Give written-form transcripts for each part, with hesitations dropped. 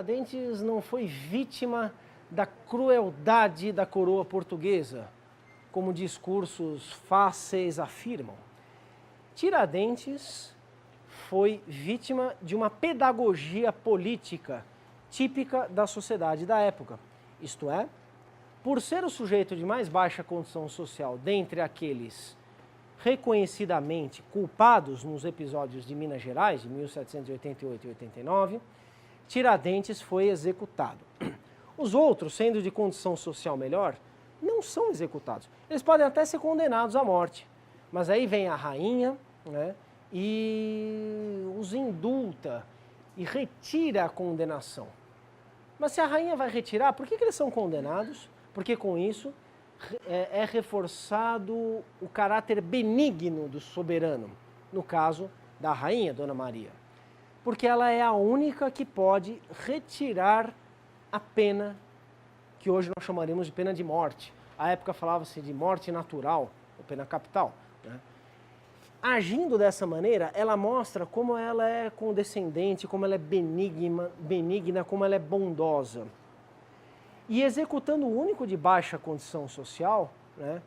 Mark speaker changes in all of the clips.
Speaker 1: Tiradentes não foi vítima da crueldade da coroa portuguesa, como discursos fáceis afirmam. Tiradentes foi vítima de uma pedagogia política típica da sociedade da época, isto é, por ser o sujeito de mais baixa condição social dentre aqueles reconhecidamente culpados nos episódios de Minas Gerais, de 1788 e 89, Tiradentes foi executado. Os outros, sendo de condição social melhor, não são executados. Eles podem até ser condenados à morte, mas aí vem a rainha, né, e os indulta e retira a condenação. Mas se a rainha vai retirar, por que eles são condenados? Porque com isso é reforçado o caráter benigno do soberano, no caso da rainha, Dona Maria. Porque ela é a única que pode retirar a pena que hoje nós chamaríamos de pena de morte. À época falava-se de morte natural, ou pena capital, né? Agindo dessa maneira, ela mostra como ela é condescendente, como ela é benigna, como ela é bondosa. E executando o único de baixa condição social, né,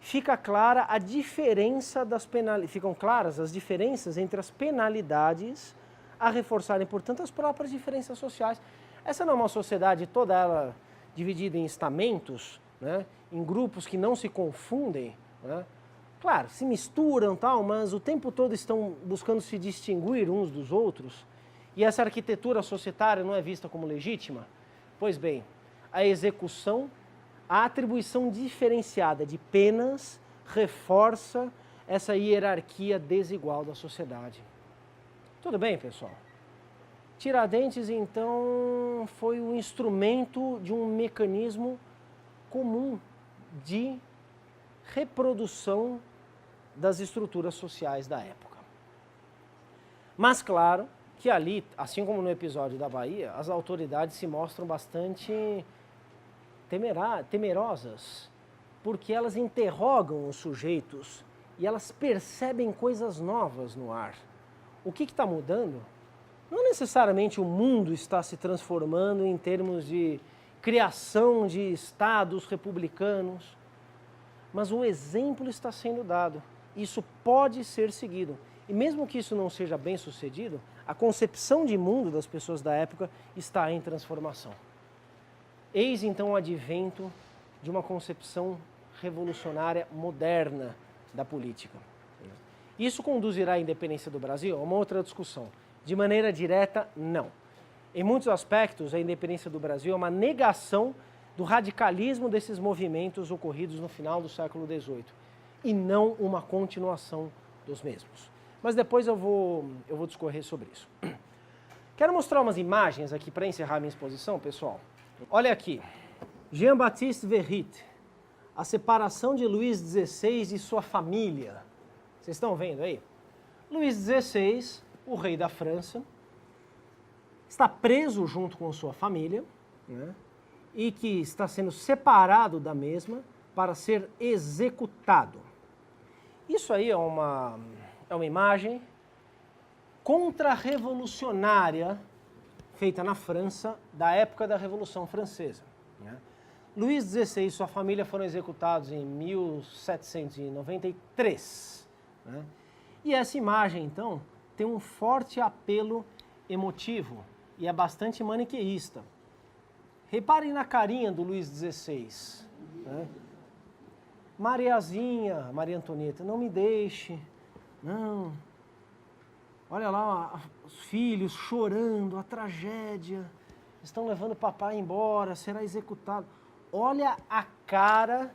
Speaker 1: fica clara a diferença ficam claras as diferenças entre as penalidades a reforçarem, portanto, as próprias diferenças sociais. Essa não é uma sociedade toda ela dividida em estamentos, né, em grupos que não se confundem, né? Claro, se misturam, tal, mas o tempo todo estão buscando se distinguir uns dos outros, e essa arquitetura societária não é vista como legítima. Pois bem, a execução, a atribuição diferenciada de penas reforça essa hierarquia desigual da sociedade. Tudo bem, pessoal? Tiradentes, então, foi o instrumento de um mecanismo comum de reprodução das estruturas sociais da época. Mas, claro, que ali, assim como no episódio da Bahia, as autoridades se mostram bastante temerosas, porque elas interrogam os sujeitos e elas percebem coisas novas no ar. O que está mudando? Não necessariamente o mundo está se transformando em termos de criação de estados republicanos, mas o exemplo está sendo dado. Isso pode ser seguido. E mesmo que isso não seja bem sucedido, a concepção de mundo das pessoas da época está em transformação. Eis então o advento de uma concepção revolucionária moderna da política. Isso conduzirá à independência do Brasil? É uma outra discussão. De maneira direta, não. Em muitos aspectos, a independência do Brasil é uma negação do radicalismo desses movimentos ocorridos no final do século XVIII e não uma continuação dos mesmos. Mas depois eu vou discorrer sobre isso. Quero mostrar umas imagens aqui para encerrar minha exposição, pessoal. Olha aqui, Jean-Baptiste Verrit, a separação de Luís XVI e sua família. Vocês estão vendo aí? Luís XVI, o rei da França, está preso junto com sua família, né, e que está sendo separado da mesma para ser executado. Isso aí é uma imagem contra-revolucionária feita na França da época da Revolução Francesa, né? Luís XVI e sua família foram executados em 1793. Né? E essa imagem, então, tem um forte apelo emotivo e é bastante maniqueísta. Reparem na carinha do Luís XVI. Né? Mariazinha, Maria Antonieta, não me deixe, não. Olha lá, os filhos chorando, a tragédia, estão levando o papai embora, será executado. Olha a cara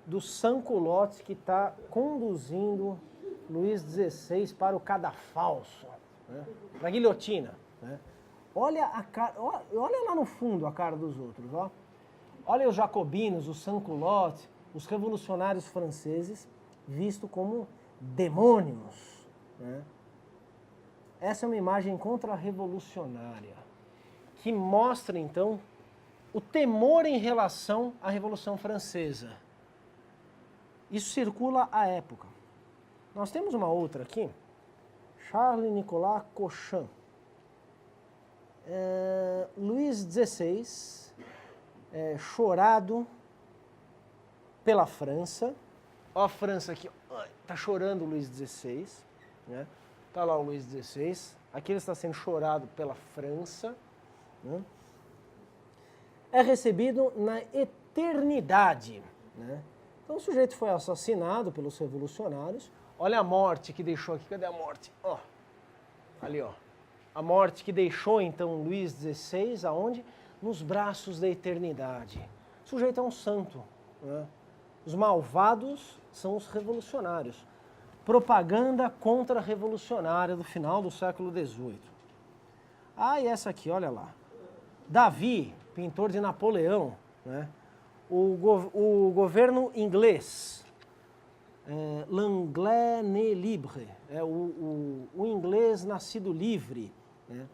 Speaker 1: do sans-culottes que está conduzindo Luís XVI para o cadafalso, né? Para a guilhotina. Né? Olha a cara, olha lá no fundo a cara dos outros, ó. Olha os jacobinos, os sans-culottes, os revolucionários franceses, vistos como demônios. Né? Essa é uma imagem contra-revolucionária, que mostra, então, o temor em relação à Revolução Francesa. Isso circula à época. Nós temos uma outra aqui, Charles Nicolas Cochin. Luís XVI, chorado pela França. Ó a França aqui, está chorando o Luís XVI, né? Tá lá o Luís XVI, aqui ele está sendo chorado pela França, né? É recebido na eternidade, né? Então o sujeito foi assassinado pelos revolucionários. Olha a morte que deixou aqui, cadê a morte? Ó, ali ó, a morte que deixou então Luís XVI, aonde? Nos braços da eternidade. O sujeito é um santo, né? Os malvados são os revolucionários. Propaganda contra-revolucionária do final do século XVIII. Ah, e essa aqui, olha lá. Davi, pintor de Napoleão, né? O governo inglês, l'anglais né libre, o inglês nascido livre, né?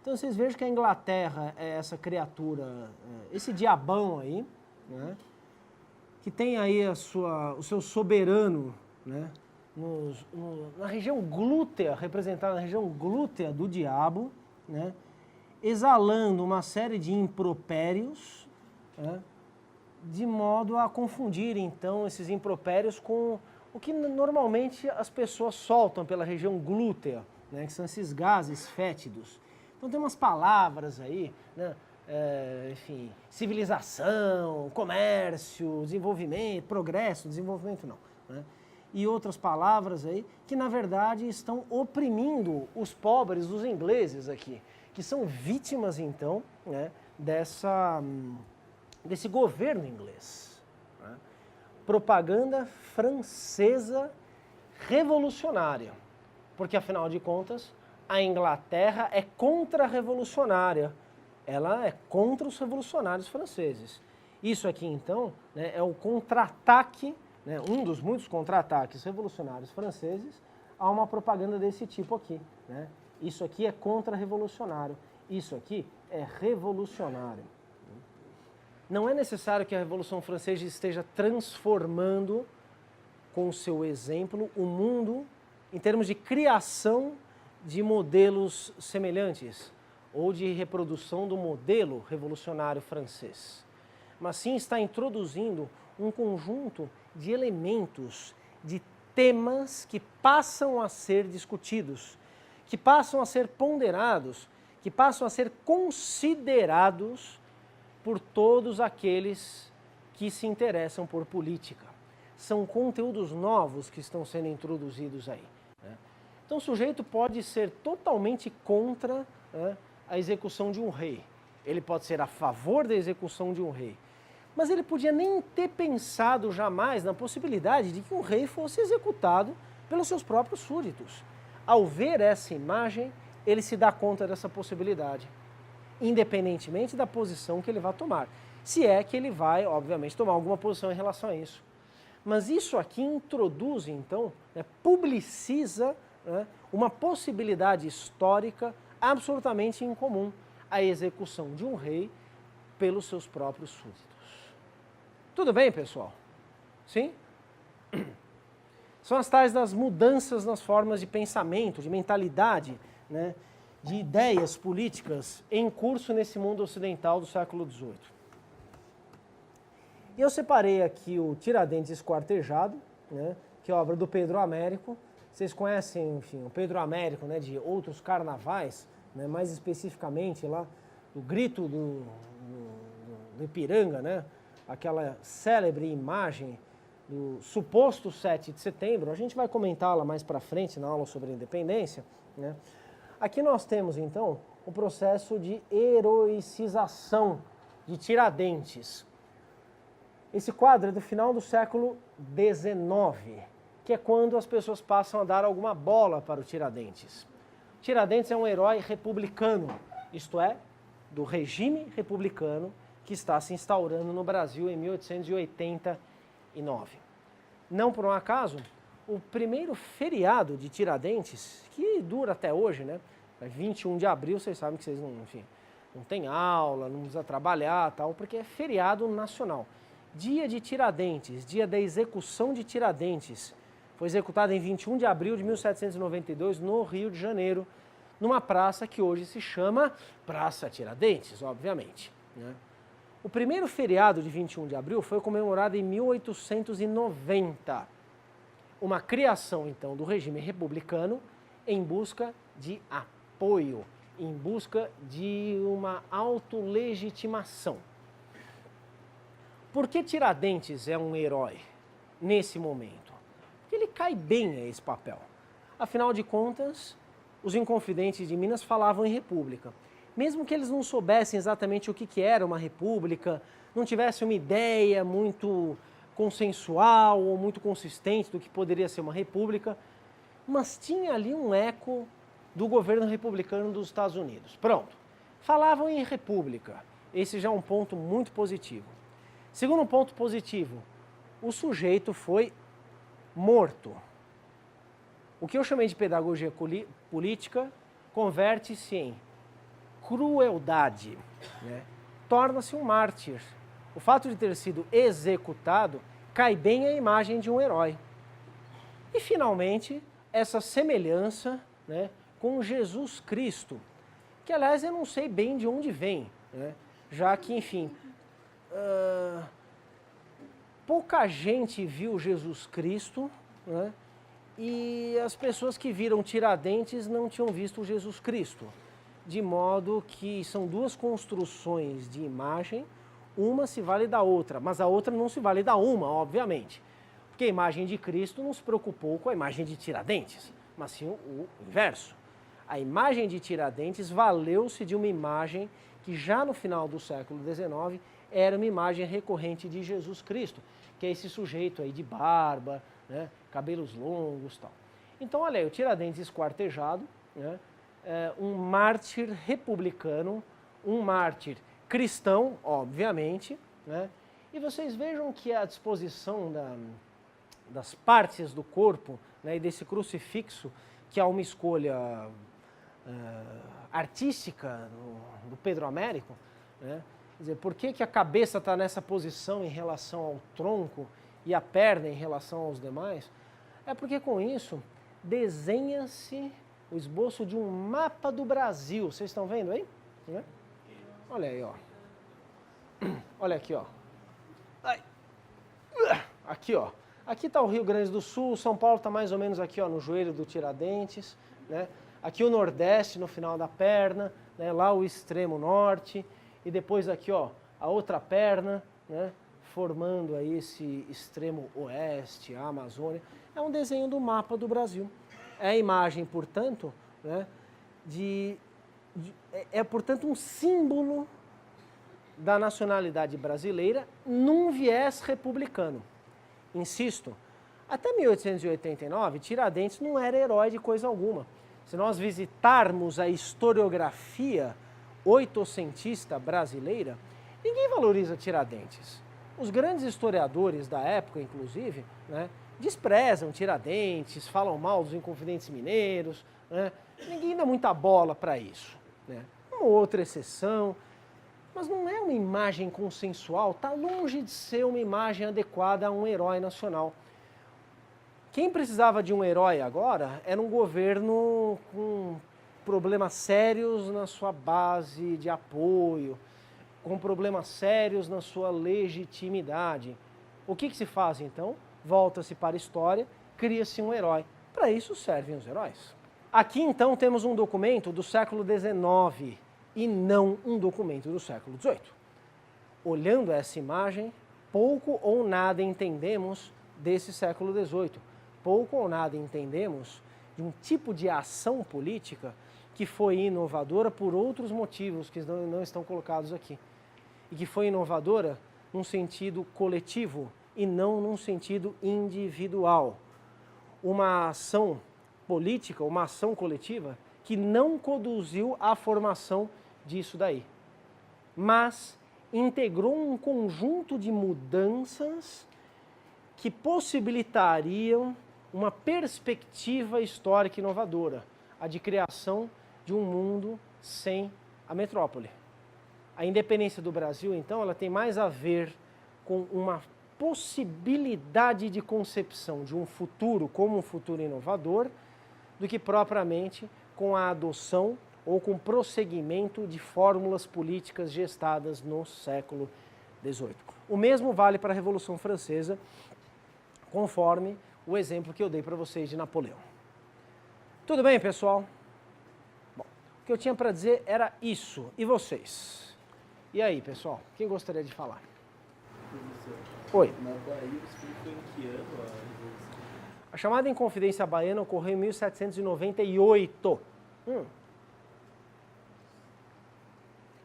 Speaker 1: Então vocês vejam que a Inglaterra é essa criatura, esse diabão aí, né? Que tem aí o seu soberano, né? Na região glútea, representada na região glútea do diabo, né? Exalando uma série de impropérios, né? De modo a confundir, então, esses impropérios com o que normalmente as pessoas soltam pela região glútea, né? Que são esses gases fétidos. Então tem umas palavras aí, né? Enfim, civilização, comércio, desenvolvimento, progresso, desenvolvimento não, né? E outras palavras aí que na verdade estão oprimindo os pobres, os ingleses aqui, que são vítimas então, né, desse governo inglês, né? Propaganda francesa revolucionária, porque afinal de contas a Inglaterra é contra-revolucionária, ela é contra os revolucionários franceses. Isso aqui então, né, é o contra-ataque, né, um dos muitos contra-ataques revolucionários franceses a uma propaganda desse tipo aqui, né? Isso aqui é contra-revolucionário, isso aqui é revolucionário. Não é necessário que a Revolução Francesa esteja transformando, com o seu exemplo, o mundo em termos de criação de modelos semelhantes ou de reprodução do modelo revolucionário francês, mas sim está introduzindo um conjunto de elementos, de temas que passam a ser discutidos, que passam a ser ponderados, que passam a ser considerados por todos aqueles que se interessam por política. São conteúdos novos que estão sendo introduzidos aí, né? Então o sujeito pode ser totalmente contra, né, a execução de um rei. Ele pode ser a favor da execução de um rei. Mas ele podia nem ter pensado jamais na possibilidade de que um rei fosse executado pelos seus próprios súditos. Ao ver essa imagem, ele se dá conta dessa possibilidade, independentemente da posição que ele vai tomar. Se é que ele vai, obviamente, tomar alguma posição em relação a isso. Mas isso aqui introduz, então, né, publiciza, né, uma possibilidade histórica absolutamente incomum, a execução de um rei pelos seus próprios súditos. Tudo bem, pessoal? Sim? São as tais das mudanças nas formas de pensamento, de mentalidade, né, de ideias políticas em curso nesse mundo ocidental do século XVIII. E eu separei aqui o Tiradentes Esquartejado, né, que é obra do Pedro Américo. Vocês conhecem, enfim, o Pedro Américo, né, de outros carnavais, né, mais especificamente lá, o grito do Ipiranga, né, aquela célebre imagem do suposto 7 de setembro. A gente vai comentá-la mais para frente na aula sobre a independência, né? Aqui nós temos, então, o processo de heroicização de Tiradentes. Esse quadro é do final do século XIX, que é quando as pessoas passam a dar alguma bola para o Tiradentes. Tiradentes é um herói republicano, isto é, do regime republicano que está se instaurando no Brasil em 1889. Não por um acaso, o primeiro feriado de Tiradentes, que dura até hoje, né? 21 de abril, vocês sabem que vocês não, enfim, não tem aula, não precisa trabalhar, tal, porque é feriado nacional. Dia de Tiradentes, dia da execução de Tiradentes, foi executado em 21 de abril de 1792 no Rio de Janeiro, numa praça que hoje se chama Praça Tiradentes, obviamente, né? O primeiro feriado de 21 de abril foi comemorado em 1890, uma criação, então, do regime republicano em busca de apoio, em busca de uma autolegitimação. Por que Tiradentes é um herói nesse momento? Porque ele cai bem a esse papel. Afinal de contas, os inconfidentes de Minas falavam em república. Mesmo que eles não soubessem exatamente o que era uma república, não tivessem uma ideia muito consensual ou muito consistente do que poderia ser uma república, mas tinha ali um eco do governo republicano dos Estados Unidos. Pronto, falavam em república. Esse já é um ponto muito positivo. Segundo ponto positivo, o sujeito foi morto. O que eu chamei de pedagogia política converte-se em crueldade, né? Torna-se um mártir. O fato de ter sido executado cai bem à imagem de um herói. E, finalmente, essa semelhança, né, com Jesus Cristo, que, aliás, eu não sei bem de onde vem, né? Já que, enfim, pouca gente viu Jesus Cristo, né? E as pessoas que viram Tiradentes não tinham visto Jesus Cristo. De modo que são duas construções de imagem, uma se vale da outra, mas a outra não se vale da uma, obviamente. Porque a imagem de Cristo não se preocupou com a imagem de Tiradentes, mas sim o inverso. A imagem de Tiradentes valeu-se de uma imagem que já no final do século XIX era uma imagem recorrente de Jesus Cristo, que é esse sujeito aí de barba, né, cabelos longos e tal. Então, olha aí, o Tiradentes esquartejado, né, um mártir republicano, um mártir cristão, obviamente, né, e vocês vejam que a disposição das partes do corpo, né, e desse crucifixo, que é uma escolha artística do Pedro Américo, né? Quer dizer, por que a cabeça está nessa posição em relação ao tronco e a perna em relação aos demais? É porque com isso desenha-se o esboço de um mapa do Brasil. Vocês estão vendo aí? Né? Olha aí, ó. Olha aqui, ó. Aqui, ó. Aqui está o Rio Grande do Sul, São Paulo está mais ou menos aqui, ó, no joelho do Tiradentes, né? Aqui o Nordeste no final da perna, né? Lá o extremo norte, e depois aqui, ó, a outra perna, né? Formando aí esse extremo oeste, a Amazônia. É um desenho do mapa do Brasil. É a imagem, portanto, né? Portanto, um símbolo da nacionalidade brasileira num viés republicano. Insisto, até 1889, Tiradentes não era herói de coisa alguma. Se nós visitarmos a historiografia oitocentista brasileira, ninguém valoriza Tiradentes. Os grandes historiadores da época, inclusive, né, desprezam Tiradentes, falam mal dos inconfidentes mineiros, né, ninguém dá muita bola para isso, né. Uma outra exceção, mas não é uma imagem consensual, está longe de ser uma imagem adequada a um herói nacional. Quem precisava de um herói agora era um governo com problemas sérios na sua base de apoio, com problemas sérios na sua legitimidade. O que se faz então? Volta-se para a história, cria-se um herói. Para isso servem os heróis. Aqui então temos um documento do século XIX e não um documento do século XVIII. Olhando essa imagem, pouco ou nada entendemos desse século XVIII. Pouco ou nada entendemos de um tipo de ação política que foi inovadora por outros motivos que não estão colocados aqui. E que foi inovadora num sentido coletivo e não num sentido individual. Uma ação política, uma ação coletiva que não conduziu à formação disso daí, mas integrou um conjunto de mudanças que possibilitariam uma perspectiva histórica inovadora, a de criação de um mundo sem a metrópole. A independência do Brasil, então, ela tem mais a ver com uma possibilidade de concepção de um futuro como um futuro inovador, do que propriamente com a adoção ou com prosseguimento de fórmulas políticas gestadas no século XVIII. O mesmo vale para a Revolução Francesa, conforme o exemplo que eu dei para vocês de Napoleão. Tudo bem, pessoal? Bom, o que eu tinha para dizer era isso. E vocês? E aí, pessoal? Quem gostaria de falar? Oi.
Speaker 2: Na Bahia, você foi em que ano a Revolução?
Speaker 1: A chamada Inconfidência Baiana ocorreu em 1798.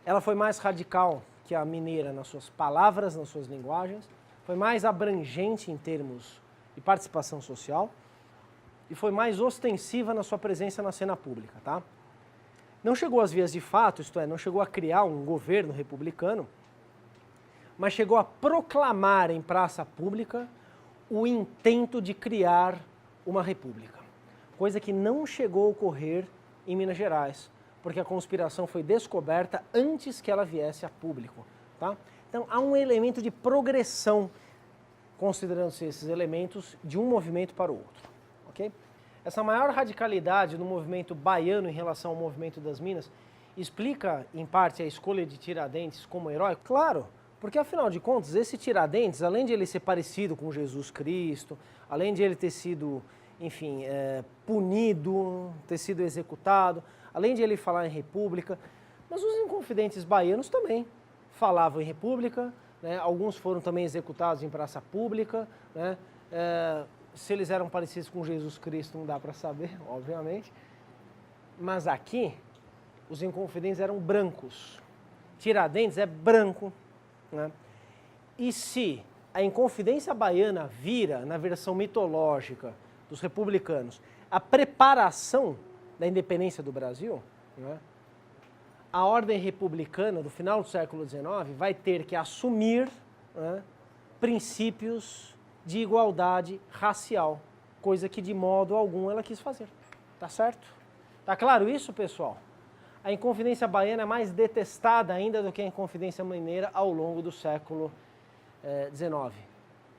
Speaker 1: Ela foi mais radical que a mineira nas suas palavras, nas suas linguagens, foi mais abrangente em termos de participação social e foi mais ostensiva na sua presença na cena pública, tá? Não chegou às vias de fato, isto é, não chegou a criar um governo republicano, mas chegou a proclamar em praça pública o intento de criar uma república, coisa que não chegou a ocorrer em Minas Gerais, porque a conspiração foi descoberta antes que ela viesse a público, tá? Então há um elemento de progressão, considerando-se esses elementos, de um movimento para o outro, ok? Essa maior radicalidade no movimento baiano em relação ao movimento das Minas explica, em parte, a escolha de Tiradentes como herói? Claro, porque afinal de contas, esse Tiradentes, além de ele ser parecido com Jesus Cristo, além de ele ter sido, enfim, punido, ter sido executado, além de ele falar em república, mas os inconfidentes baianos também falavam em república, né? Alguns foram também executados em praça pública, né? Se eles eram parecidos com Jesus Cristo não dá para saber, obviamente, mas aqui os inconfidentes eram brancos, Tiradentes é branco, né? E se a Inconfidência Baiana vira, na versão mitológica dos republicanos, a preparação da independência do Brasil, né? A ordem republicana do final do século XIX vai ter que assumir, né, princípios de igualdade racial, coisa que de modo algum ela quis fazer. Tá certo? Tá claro isso, pessoal? A Inconfidência Baiana é mais detestada ainda do que a Inconfidência Mineira ao longo do século XIX.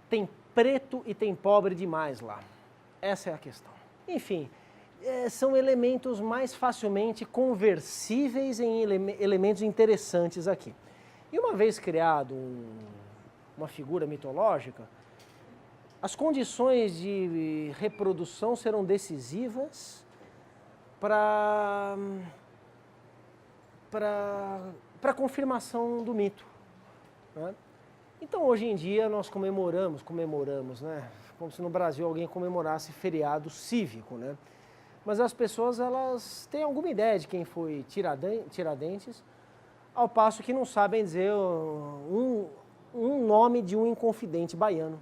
Speaker 1: Tem preto e tem pobre demais lá. Essa é a questão. Enfim, são elementos mais facilmente conversíveis em elementos interessantes aqui. E uma vez criado uma figura mitológica, as condições de reprodução serão decisivas para a confirmação do mito, né? Então, hoje em dia, nós comemoramos, né? Como se no Brasil alguém comemorasse feriado cívico, né? Mas as pessoas, elas têm alguma ideia de quem foi Tiradentes, ao passo que não sabem dizer um nome de um inconfidente baiano.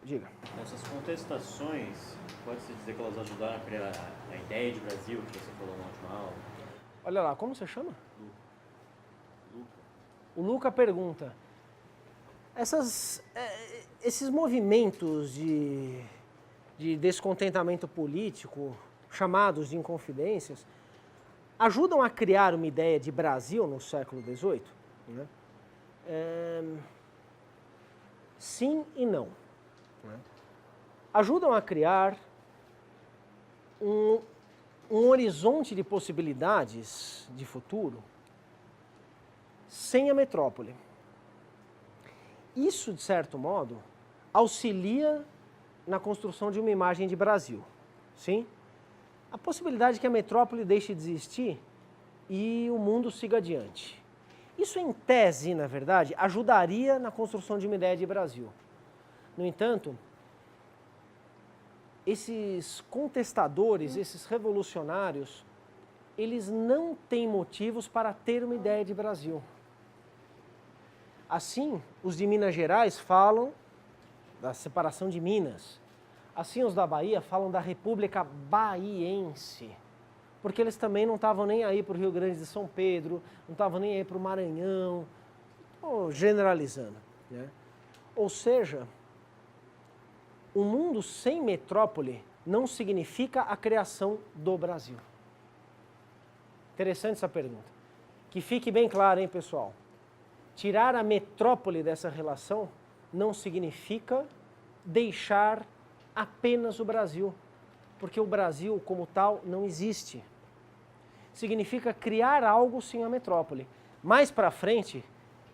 Speaker 1: Diga.
Speaker 2: Essas contestações, pode-se dizer que elas ajudaram a criar a ideia de Brasil, que você falou na última aula?
Speaker 1: Olha lá, como você chama?
Speaker 2: Luca.
Speaker 1: O Luca pergunta, esses movimentos de descontentamento político, chamados de inconfidências, ajudam a criar uma ideia de Brasil no século XVIII? Né? Sim e não. Né? Ajudam a criar um horizonte de possibilidades de futuro sem a metrópole. Isso, de certo modo, auxilia na construção de uma imagem de Brasil. Sim? A possibilidade que a metrópole deixe de existir e o mundo siga adiante. Isso, em tese, na verdade, ajudaria na construção de uma ideia de Brasil. No entanto, esses contestadores, esses revolucionários, eles não têm motivos para ter uma ideia de Brasil. Assim, os de Minas Gerais falam da separação de Minas. Assim, os da Bahia falam da República Baiense, porque eles também não estavam nem aí para o Rio Grande de São Pedro, não estavam nem aí para o Maranhão, generalizando, né? Ou seja, o mundo sem metrópole não significa a criação do Brasil. Interessante essa pergunta. Que fique bem claro, hein, pessoal? Tirar a metrópole dessa relação não significa deixar apenas o Brasil, porque o Brasil, como tal, não existe. significa criar algo sem a metrópole. Mais para frente,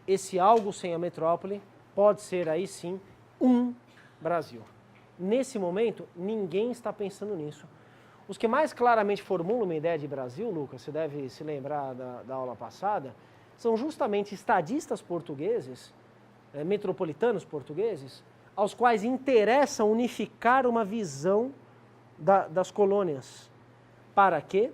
Speaker 1: esse algo sem a metrópole pode ser aí sim um Brasil. Nesse momento, ninguém está pensando nisso. Os que mais claramente formulam uma ideia de Brasil, Lucas, você deve se lembrar da aula passada, são justamente estadistas portugueses, metropolitanos portugueses, aos quais interessa unificar uma visão das colônias. Para quê?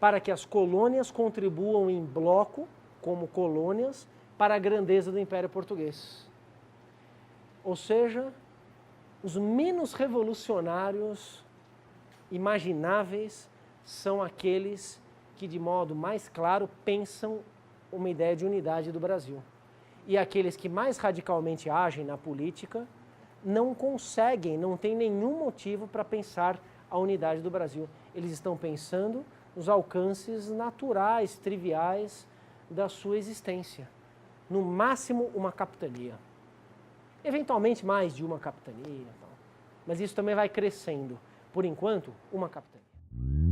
Speaker 1: Para que as colônias contribuam em bloco, como colônias, para a grandeza do Império Português. Ou seja, os menos revolucionários imagináveis são aqueles que, de modo mais claro, pensam uma ideia de unidade do Brasil. E aqueles que mais radicalmente agem na política não conseguem, não têm nenhum motivo para pensar a unidade do Brasil. Eles estão pensando nos alcances naturais, triviais da sua existência. No máximo, uma capitania. Eventualmente, mais de uma capitania. Mas isso também vai crescendo. Por enquanto, uma capitania.